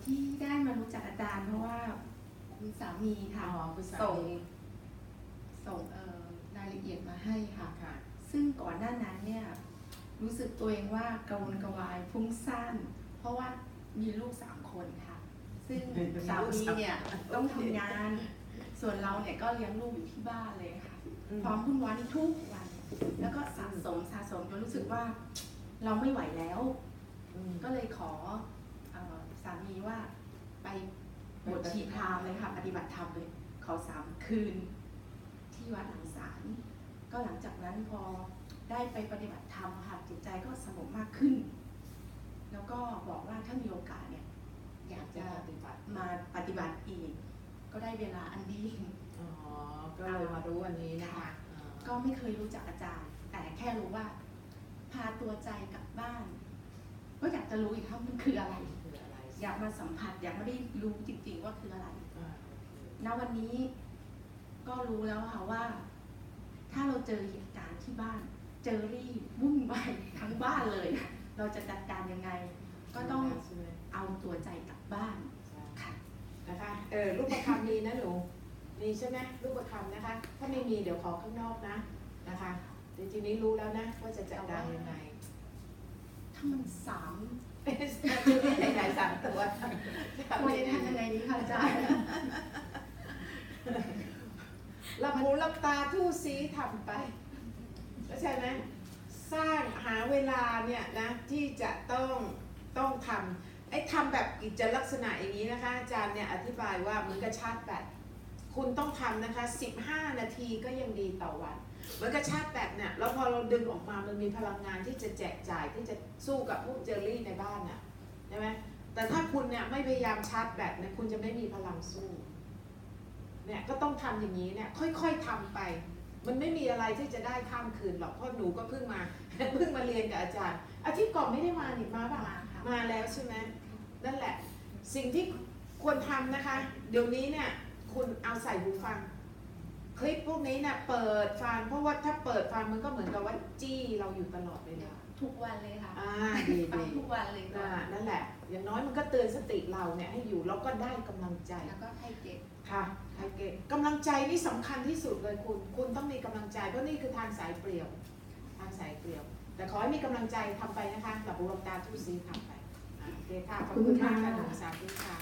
ที่ได้มารู้จักอาจารย์เพราะว่าคุณสามีค่ะส่งรายละเอียดมาให้ค่ะซึ่งก่อนหน้านั้นเนี่ยรู้สึกตัวเองว่ากระวนกระวายฟุ้งซ่านเพราะว่ามีลูก3 คนค่ะซึ่งสามีเนี่ยต้องทำงานส่วนเราเนี่ยก็เลี้ยงลูกอยู่ที่บ้านเลยค่ะพร้อมวุ่นวายทุกวันแล้วก็สะสมจนรู้สึกว่าเราไม่ไหวแล้วก็เลยขอสามีว่าไปบวชชีพราหมณ์เลยค่ะปฏิบัติธรรมเลยขอ3 คืนที่วัดหลังศาลก็หลังจากนั้นพอได้ไปปฏิบัติธรรมค่ะจิตใจก็สงบมากขึ้นแล้วก็บอกว่าถ้ามีโอกาสเนี่ยอยากจะมาปฏิบัติอีกก็ได้เวลาอันดีก็เลยมารู้วันนี้นะคะก็ไม่เคยรู้จักอาจารย์แต่แค่รู้ว่าพาตัวใจกลับบ้านก็อยากจะรู้อีกครับมันคืออะไรอยากมาสัมผัสอยากไม่ได้รู้จริงๆว่าคืออะไรณวันนี้ก็รู้แล้วค่ะว่าถ้าเราเจอเหตุการณ์ที่บ้านเจอรี่วุ่นวายทั้งบ้านเลยเราจะจัดการยังไงก็ต้องเอาตัวใจกลับบ้านค่ะนะคะรูปประคำมีนะหนูมีใช่ไหมรูปประคำนะคะถ้าไม่มีเดี๋ยวขอข้างนอกนะคะเดี๋ยวทีนี้รู้แล้วนะว่าจะจัดการยังไงถ้ามันไหน3 ตัวควรจะทำยังไงดีคะอาจารย์หลับหูหลับตาทู่ซีทำไปเข้าใจไหมสร้างหาเวลาเนี่ยนะที่จะต้องทำทำแบบกิจลักษณะอย่างนี้นะคะอาจารย์เนี่ยอธิบายว่าเหมือนกับชาร์จแบตคุณต้องทำนะคะ15 นาทีก็ยังดีต่อวันเหมือนกับชาร์จแบตเนี่ยแล้วพอเราดึงออกมามันมีพลังงานที่จะแจกจ่ายที่จะสู้กับพวกเจอรี่ในบ้านน่ะใช่ไหมแต่ถ้าคุณเนี่ยไม่พยายามชาร์จแบตเนี่ยคุณจะไม่มีพลังสู้เนี่ยก็ต้องทำอย่างนี้เนี่ยค่อยๆทำไปมันไม่มีอะไรที่จะได้ข้ามคืนหรอกเพราะหนูก็เพิ่งมาเรียนกับอาจารย์อาทิตย์ก่อนไม่ได้มาหนิมาป่ะมาแล้วใช่ไหมนั่นแหละสิ่งที่ควรทำนะคะเดี๋ยวนี้เนี่ยคุณเอาใส่หูฟังคลิปพวกนี้เนี่ยเปิดฟังเพราะว่าถ้าเปิดฟังมันก็เหมือนกับว่าจี้เราอยู่ตลอดเวลาทุกวันเลยค่ะดีทุกวันเลยนั่นแหละอย่างน้อยมันก็เตือนสติเราเนี่ยให้อยู่แล้วก็ได้กำลังใจแล้วก็ให้เก็บค่ะให้เก็บกำลังใจนี่สำคัญที่สุดเลยคุณต้องมีกำลังใจเพราะนี่คือทางสายเปลี่ยวแต่ขอให้มีกำลังใจทำไปนะคะหลับหูหลับตาทุกซีทำไปโอเคค่ะขอบคุณมากค่ะหนูสาธุค่ะ